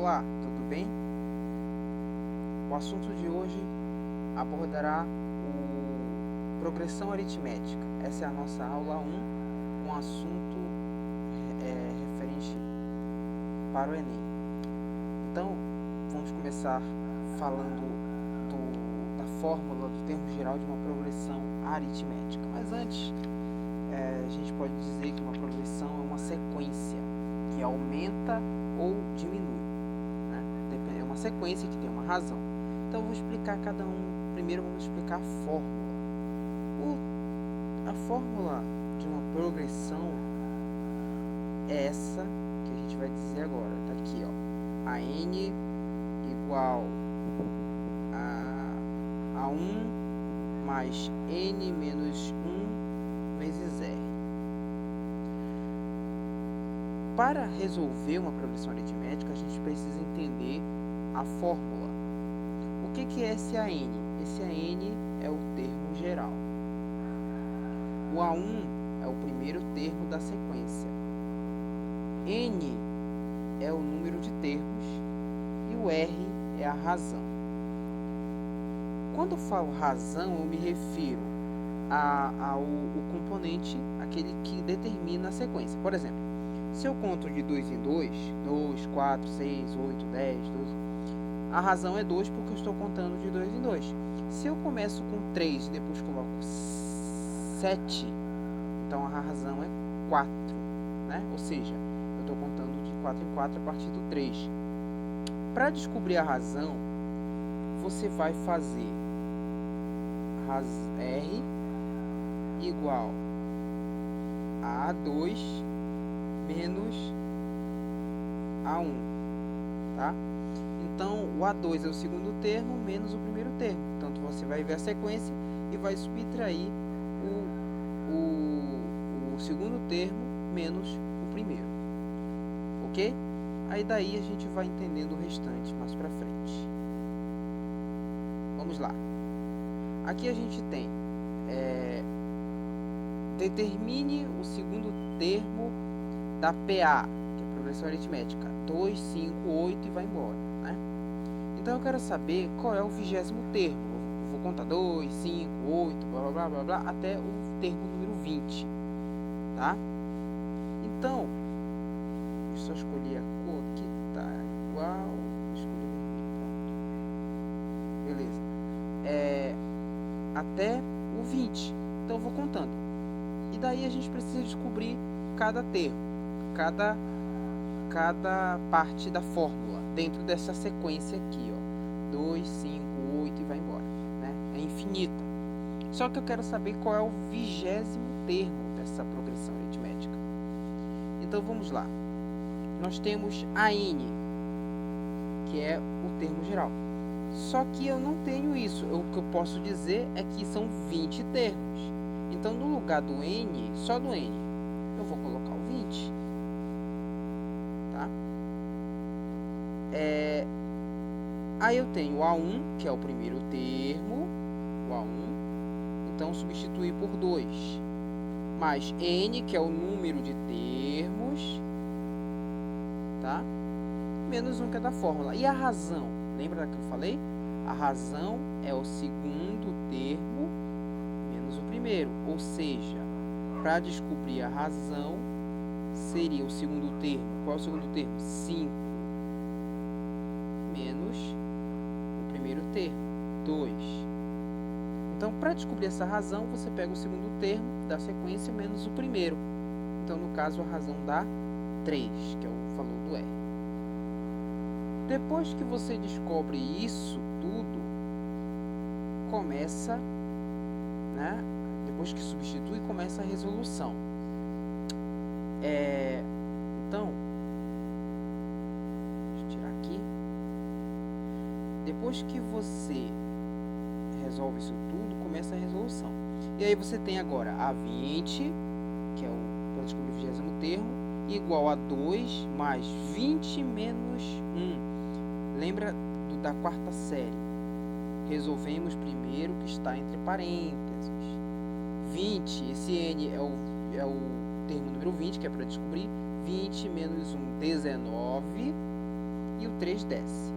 Olá, tudo bem? O assunto de hoje abordará o progressão aritmética. Essa é a nossa aula 1, um assunto referente para o Enem. Então, vamos começar falando da fórmula do termo geral de uma progressão aritmética. Mas antes, a gente pode dizer que uma progressão é uma sequência que aumenta ou diminui, né? É uma sequência que tem uma razão. Então, eu vou explicar cada um. Primeiro, vamos explicar a fórmula. A fórmula de uma progressão é essa que a gente vai dizer agora. Tá aqui, ó. A n igual a 1 mais n menos 1 vezes r. Para resolver uma progressão aritmética, a gente precisa entender a fórmula. O que é esse AN? Esse AN é o termo geral. O A1 é o primeiro termo da sequência. N é o número de termos e o R é a razão. Quando eu falo razão, eu me refiro ao componente, aquele que determina a sequência. Por exemplo, se eu conto de 2 em 2, 2, 4, 6, 8, 10, 12, a razão é 2 porque eu estou contando de 2 em 2. Se eu começo com 3 e depois coloco 7, então a razão é 4, né? Ou seja, eu estou contando de 4 em 4 a partir do 3. Para descobrir a razão, você vai fazer R igual a A2 menos A1, tá? Então, o A2 é o segundo termo menos o primeiro termo. Então, você vai ver a sequência e vai subtrair o segundo termo menos o primeiro, ok? Aí daí a gente vai entendendo o restante mais pra frente. Vamos lá. Aqui a gente tem determine o segundo termo da PA, que é progressão aritmética, 2, 5, 8 e vai embora, né? Então eu quero saber qual é o 20º termo. Eu vou contar 2, 5, 8, blá blá blá blá blá, até o termo número 20, tá? Então, deixa eu só escolher a cor que tá igual, escolher vermelho, pronto. Beleza. Até o 20. Então eu vou contando. E daí a gente precisa descobrir cada termo, cada parte da fórmula dentro dessa sequência aqui, ó, 2, 5, 8 e vai embora, né? É infinita. Só que eu quero saber qual é o 20º termo dessa progressão aritmética. Então vamos lá. Nós temos a n, que é o termo geral. Só que eu não tenho isso. O que eu posso dizer é que são 20 termos. Então, no lugar do n, só do n, eu vou colocar o 20. Tá? Aí eu tenho o A1, que é o primeiro termo, o A1. Então, substituir por 2. Mais n, que é o número de termos, tá? Menos 1, que é da fórmula. E a razão? Lembra que eu falei? A razão é o segundo termo menos o primeiro. Ou seja, para descobrir a razão, seria o segundo termo. Qual é o segundo termo? 5 menos o primeiro termo, 2. Então, para descobrir essa razão, você pega o segundo termo da sequência menos o primeiro. Então, no caso, a razão dá 3, que é o valor do R. Depois que você descobre isso tudo, começa, né? Depois que substitui, começa a resolução. Então, deixa eu tirar aqui. Depois que você resolve isso tudo, começa a resolução. E aí você tem agora a 20, que é para descobrir o 20º termo, igual a 2 mais 20 menos 1. Lembra da quarta série? Resolvemos primeiro o que está entre parênteses. 20, esse n é o termo número 20, que é para descobrir. 20 menos 1, 19. e o 3 desce.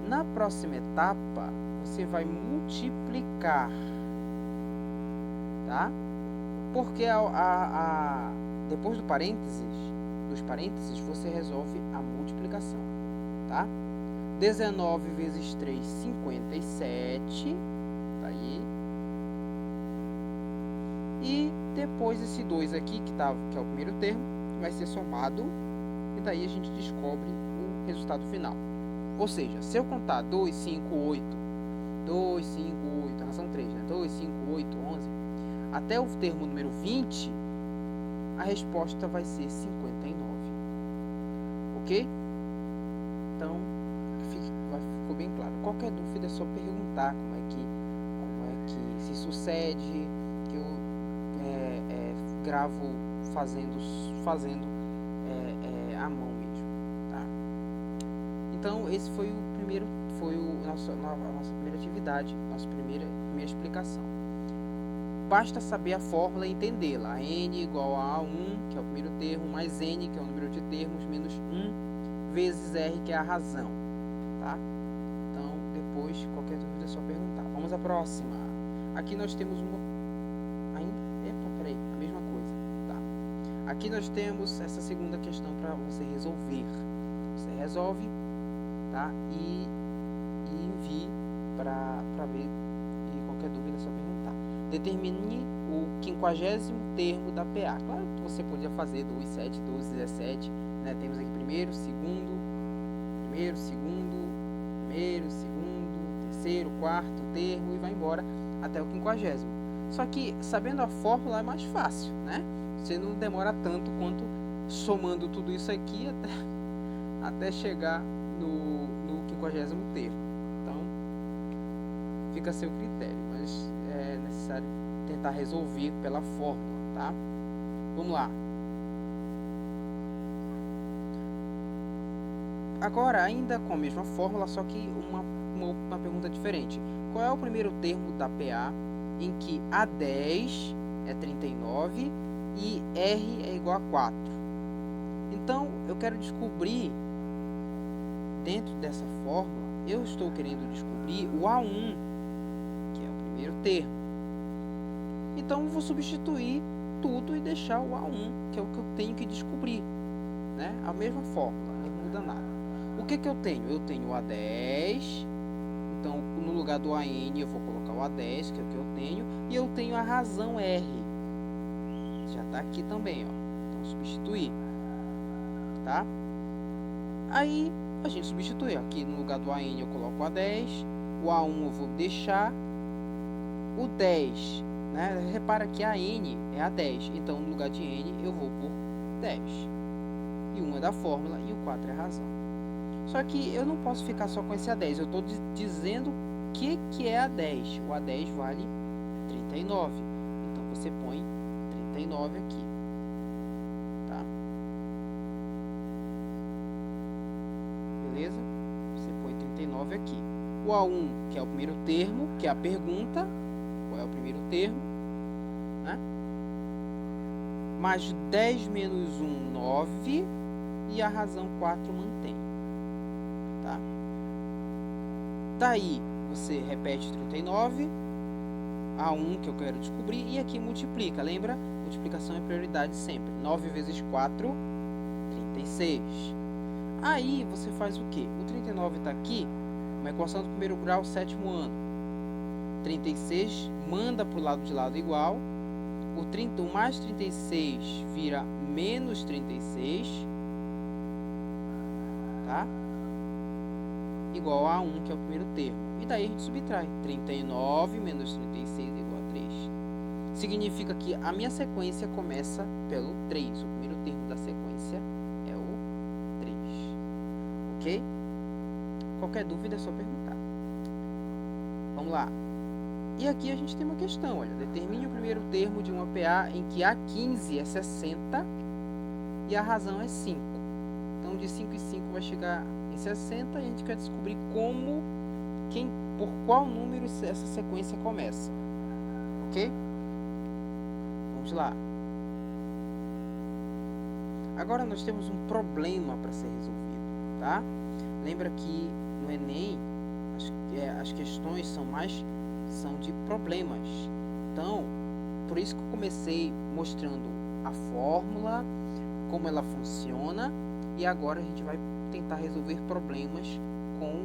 Na próxima etapa, você vai multiplicar, tá? Porque depois dos parênteses, você resolve a multiplicação, tá? 19 vezes 3, 57, tá aí. E depois esse 2 aqui, que é o primeiro termo, vai ser somado, e daí a gente descobre o resultado final. Ou seja, se eu contar 2, 5, 8, a razão 3, né? 2, 5, 8, 11, até o termo número 20, a resposta vai ser 59. Ok? Então, ficou bem claro. Qualquer dúvida é só perguntar como é que se sucede, que eu gravo fazendo à mão mesmo, tá? Então, esse foi a nossa primeira atividade, nossa primeira explicação. Basta saber a fórmula e entendê-la. N igual a A1, que é o primeiro termo, mais N, que é o número de termos, menos 1, vezes R, que é a razão, tá? Então, depois, qualquer dúvida é só perguntar. Vamos à próxima. Aqui nós temos a mesma coisa, tá? Aqui nós temos essa segunda questão para você resolver. Você resolve, tá? E envie para ver, e qualquer dúvida é só perguntar. Determine o 50º termo da PA. Claro que você podia fazer 2, 7, 12, 17, né? Temos aqui primeiro, segundo, terceiro, quarto termo, e vai embora até o 50º. Só que sabendo a fórmula é mais fácil, né? Você não demora tanto quanto somando tudo isso aqui até chegar no 50º termo. Então, fica a seu critério, mas é necessário tentar resolver pela fórmula, tá? Vamos lá. Agora, ainda com a mesma fórmula, só que uma pergunta diferente. Qual é o primeiro termo da PA em que A10 é 39 e R é igual a 4? Então, eu quero descobrir, dentro dessa fórmula, eu estou querendo descobrir o A1, que é o primeiro termo. Então, eu vou substituir tudo e deixar o A1, que é o que eu tenho que descobrir, né? A mesma fórmula, não muda nada. O que eu tenho? Eu tenho o A10, então no lugar do AN eu vou colocar o A10, que é o que eu tenho, e eu tenho a razão R. Já está aqui também, ó. Então, substituir, tá? Aí, a gente substitui. Aqui no lugar do AN eu coloco o A10, o A1 eu vou deixar, o 10, né? Repara que a N é a 10, então no lugar de N eu vou por 10. E 1 é da fórmula e o 4 é a razão. Só que eu não posso ficar só com esse A10, eu estou dizendo o que é A10. O A10 vale 39, então você põe 39 aqui, tá? Beleza? Você põe 39 aqui. O A1, que é o primeiro termo, que é a pergunta, qual é o primeiro termo, né? Mais 10 menos 1, 9, e a razão 4 mantém, tá? Daí, você repete 39, A1 que eu quero descobrir, e aqui multiplica. Lembra? Multiplicação é prioridade sempre. 9 vezes 4, 36. Aí, você faz o quê? O 39 está aqui, uma equação do primeiro grau, 7º ano. 36 manda para o lado de lado igual. O mais 36 vira menos 36, tá? Igual a 1, que é o primeiro termo. E daí a gente subtrai. 39 menos 36 igual a 3. Significa que a minha sequência começa pelo 3. O primeiro termo da sequência é o 3. Ok? Qualquer dúvida é só perguntar. Vamos lá. E aqui a gente tem uma questão, olha. Determine o primeiro termo de uma PA em que A15 é 60 e a razão é 5. Então, de 5 e 5 vai chegar em 60 e a gente quer descobrir por qual número essa sequência começa. Ok? Vamos lá. Agora nós temos um problema para ser resolvido, tá? lembra que no Enem as questões são de problemas. Então, por isso que eu comecei mostrando a fórmula, como ela funciona, e agora a gente vai tentar resolver problemas com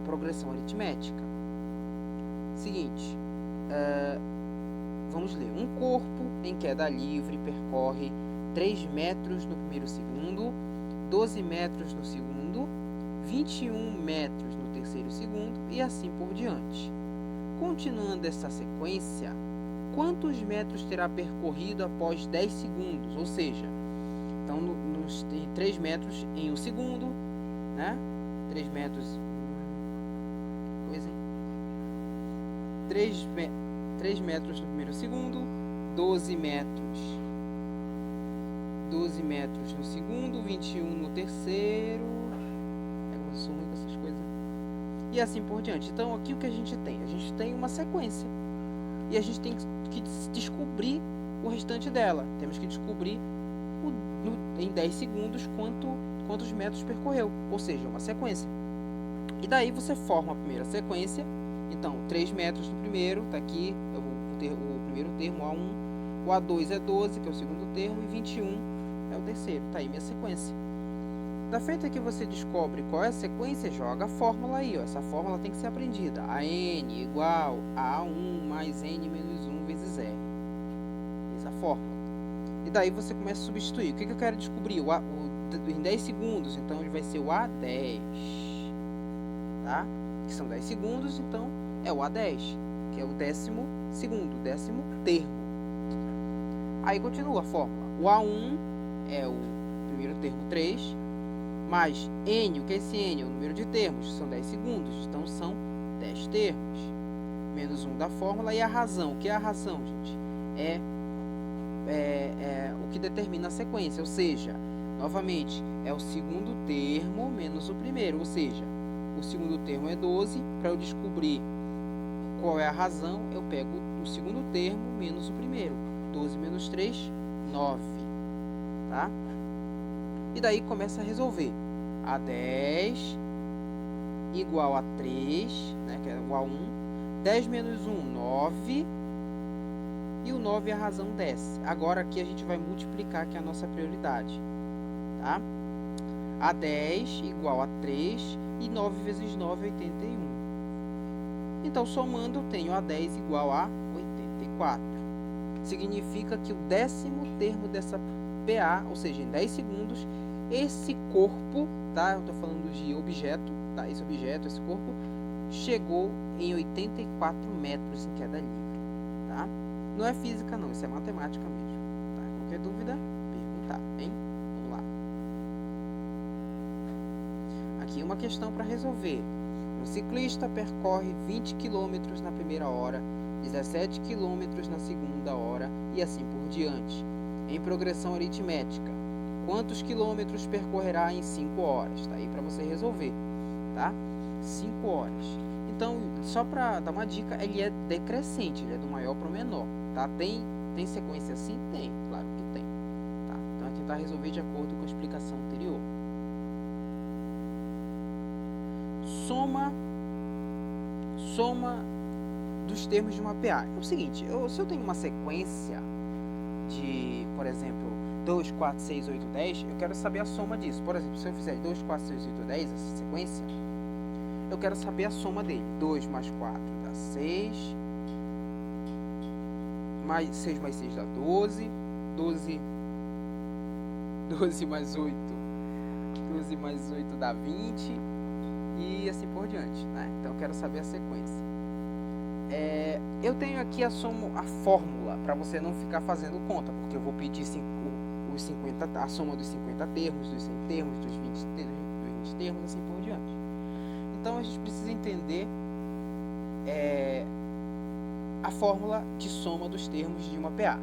progressão aritmética. Seguinte, vamos ler. Um corpo em queda livre percorre 3 metros no primeiro segundo, 12 metros no segundo, 21 metros no terceiro segundo e assim por diante. Continuando essa sequência, quantos metros terá percorrido após 10 segundos? Ou seja, então nos 3 metros em um segundo, né? 3 metros... Coisa, hein? 3 metros no primeiro segundo, 12 metros no segundo, 21 no terceiro. Eu sou ruim com essas coisas. E assim por diante. Então aqui o que a gente tem? A gente tem uma sequência. E a gente tem que descobrir o restante dela. Temos que descobrir em 10 segundos quantos metros percorreu. Ou seja, uma sequência. E daí você forma a primeira sequência. Então, 3 metros no primeiro, tá aqui, eu vou ter o primeiro termo, A1, o A2 é 12, que é o segundo termo, e 21 é o terceiro, tá aí minha sequência. Da feita que você descobre qual é a sequência, joga a fórmula aí, ó. Essa fórmula tem que ser aprendida. AN igual a A1 mais N menos 1 vezes R. Essa fórmula. E daí você começa a substituir. O que eu quero descobrir? Em 10 segundos, então ele vai ser o A10, tá? Que são 10 segundos, então é o A10, que é o 10º segundo, 10º termo. Aí continua a fórmula. O A1 é o primeiro termo 3, mais N, o que é esse N? É o número de termos, são 10 segundos, então são 10 termos. Menos 1 da fórmula. E a razão, o que é a razão, gente? É o que determina a sequência, ou seja, novamente, é o segundo termo menos o primeiro, ou seja, o segundo termo é 12, para eu descobrir qual é a razão, eu pego o segundo termo menos o primeiro. 12 menos 3, 9. Tá? E daí começa a resolver. A10 igual a 3, né, que é o A1. 10 menos 1, 9. E o 9 a razão desce. Agora aqui a gente vai multiplicar, que é a nossa prioridade. Tá? A10 igual a 3. E 9 vezes 9 é 81. Então, somando, eu tenho A10 igual a 84. Significa que o 10º termo dessa PA, ou seja, em 10 segundos, esse corpo, tá? Eu estou falando de objeto, tá? Esse objeto, esse corpo, chegou em 84 metros em queda livre, tá? Não é física, não. Isso é matemática mesmo, tá? Qualquer dúvida, perguntar, hein? Aqui uma questão para resolver. Um ciclista percorre 20 km na primeira hora, 17 km na segunda hora e assim por diante. Em progressão aritmética, quantos quilômetros percorrerá em 5 horas? Tá aí para você resolver, tá? 5 horas. Então, só para dar uma dica, ele é decrescente, ele é do maior para o menor, tá? Tem sequência assim? Tem, claro que tem, tá? Então, é tentar resolver de acordo com a explicação anterior. Soma dos termos de uma PA. É o seguinte, se eu tenho uma sequência de, por exemplo, 2, 4, 6, 8, 10, eu quero saber a soma disso. Por exemplo, se eu fizer 2, 4, 6, 8, 10, essa sequência, eu quero saber a soma dele. 2 mais 4 dá 6, 6 mais 6 dá 12, 12 mais 8, 12 mais 8 dá 20, e assim por diante, né? Então eu quero saber a sequência. Eu tenho aqui a fórmula para você não ficar fazendo conta, porque eu vou pedir a soma dos 50 termos, dos 100 termos, dos 20 termos, assim por diante. Então a gente precisa entender a fórmula de soma dos termos de uma PA.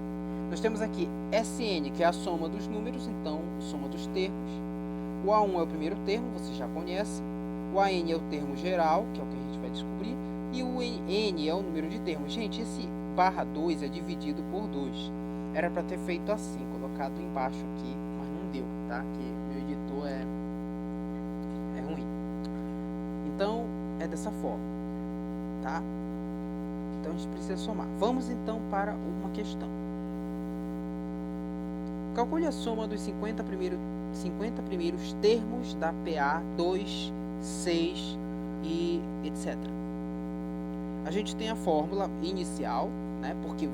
Nós temos aqui SN, que é a soma dos números, então soma dos termos. O A1 é o primeiro termo, você já conhece. O AN é o termo geral, que é o que a gente vai descobrir. E o N é o número de termos. Gente, esse barra 2 é dividido por 2. Era para ter feito assim, colocado embaixo aqui, mas não deu, tá? Que meu editor é ruim. Então, é dessa forma, tá? Então, a gente precisa somar. Vamos, então, para uma questão. Calcule a soma dos 50 primeiros termos da PA 2, 6 e etc. A gente tem a fórmula inicial, né? Porque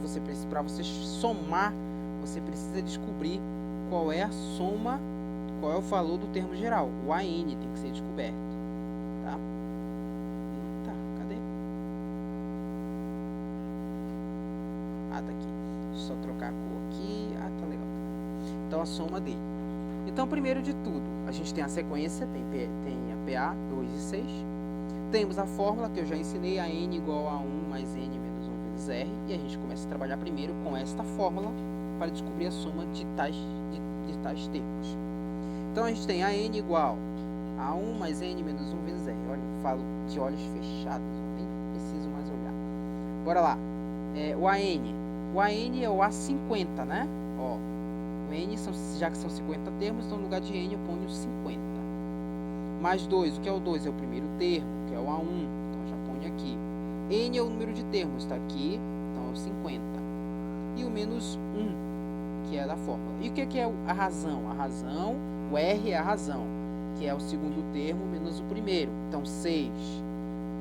para você somar, você precisa descobrir qual é a soma, qual é o valor do termo geral. O AN tem que ser descoberto, tá? Eita, cadê? Ah, tá aqui. Deixa eu só trocar a cor aqui. Ah, tá legal. Então, a soma dele. Então, primeiro de tudo, a gente tem a sequência, tem a PA 2 e 6. Temos a fórmula que eu já ensinei, a N igual a 1 mais N menos 1 vezes R. E a gente começa a trabalhar primeiro com esta fórmula para descobrir a soma de tais termos. Então, a gente tem a N igual a 1 mais N menos 1 vezes R. Olha, eu falo de olhos fechados, nem preciso mais olhar. Bora lá. O AN. O AN é o A50, né? Ó, o N, já que são 50 termos, então no lugar de N eu ponho 50. Mais 2, o que é o 2? É o primeiro termo, que é o A1, então eu já ponho aqui. N é o número de termos, está aqui, então é o 50. E o menos 1, que é da fórmula. E o que é a razão? A razão, o R é a razão, que é o segundo termo menos o primeiro. Então 6.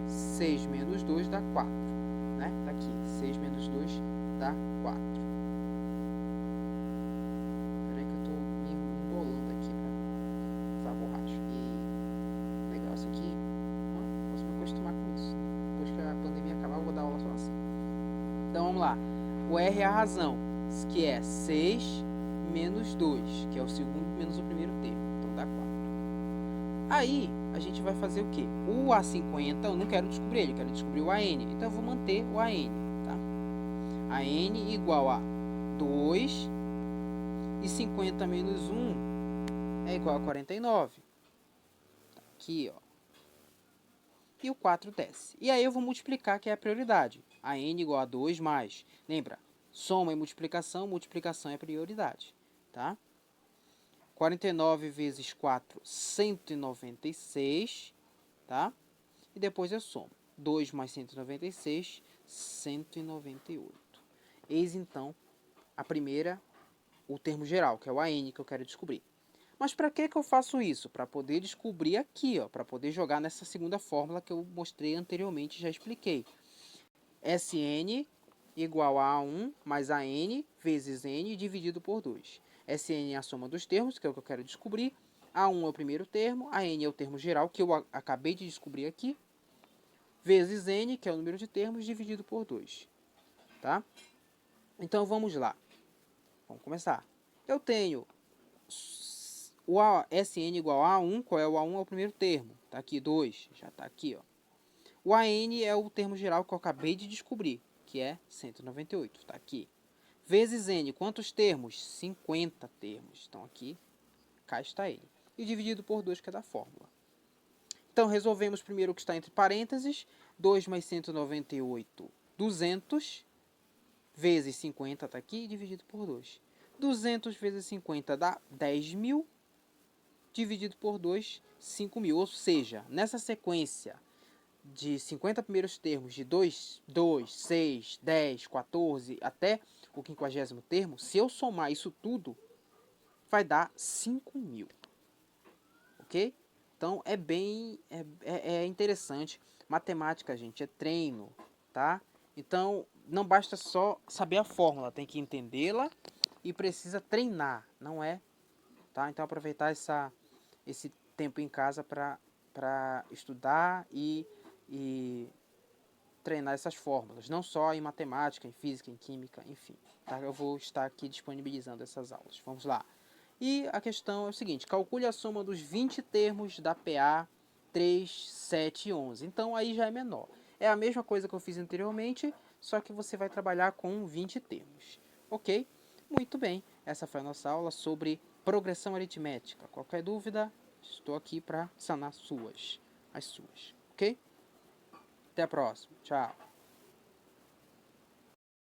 6 menos 2 dá 4, né? Tá aqui, 6 menos 2 dá 4. Peraí que eu tô me embolando aqui pra usar borracha. E legal isso aqui. Posso me acostumar com isso. Depois que a pandemia acabar, eu vou dar aula só assim. Então vamos lá. O R é a razão, que é 6 menos 2, que é o segundo menos o primeiro termo. Então dá 4. Aí a gente vai fazer o quê? O A50 eu não quero descobrir ele, eu quero descobrir o AN. Então eu vou manter o AN, tá? AN igual a 2 e 50 menos 1 é igual a 49. Tá aqui, ó. E o 4 desce. E aí eu vou multiplicar, que é a prioridade. AN igual a 2 mais. Lembra? Soma e multiplicação é prioridade, tá? 49 vezes 4, 196, tá? E depois eu somo. 2 mais 196, 198. Eis, então, a primeira, o termo geral, que é o AN, que eu quero descobrir. Mas para que eu faço isso? Para poder descobrir aqui, ó, para poder jogar nessa segunda fórmula que eu mostrei anteriormente, já expliquei. Sn igual a A1 mais AN vezes N dividido por 2. Sn é a soma dos termos, que é o que eu quero descobrir. A1 é o primeiro termo, AN é o termo geral, que eu acabei de descobrir aqui, vezes N, que é o número de termos, dividido por 2. Tá? Então, vamos lá. Vamos começar. Eu tenho o Sn igual a A1, qual é o A1? É o primeiro termo. Tá aqui, 2, já tá aqui, ó. O AN é o termo geral que eu acabei de descobrir, que é 198, está aqui. Vezes N, quantos termos? 50 termos. Então aqui, cá está ele. E dividido por 2, que é da fórmula. Então resolvemos primeiro o que está entre parênteses. 2 mais 198, 200. Vezes 50 está aqui, dividido por 2. 200 vezes 50 dá 10.000. Dividido por 2, 5.000. Ou seja, nessa sequência de 50 primeiros termos, de 2, 6, 10, 14, até o 50º termo, se eu somar isso tudo, vai dar 5.000. Ok? Então, é bem interessante. Matemática, gente, é treino, tá? Então, não basta só saber a fórmula, tem que entendê-la e precisa treinar, não é? Tá? Então, aproveitar esse tempo em casa para estudar e treinar essas fórmulas, não só em matemática, em física, em química, enfim. Tá? Eu vou estar aqui disponibilizando essas aulas. Vamos lá. E a questão é o seguinte: calcule a soma dos 20 termos da PA 3, 7 e 11. Então aí já é menor. É a mesma coisa que eu fiz anteriormente, só que você vai trabalhar com 20 termos. Ok? Muito bem. Essa foi a nossa aula sobre progressão aritmética. Qualquer dúvida, estou aqui para sanar as suas. Ok? Até a próxima. Tchau.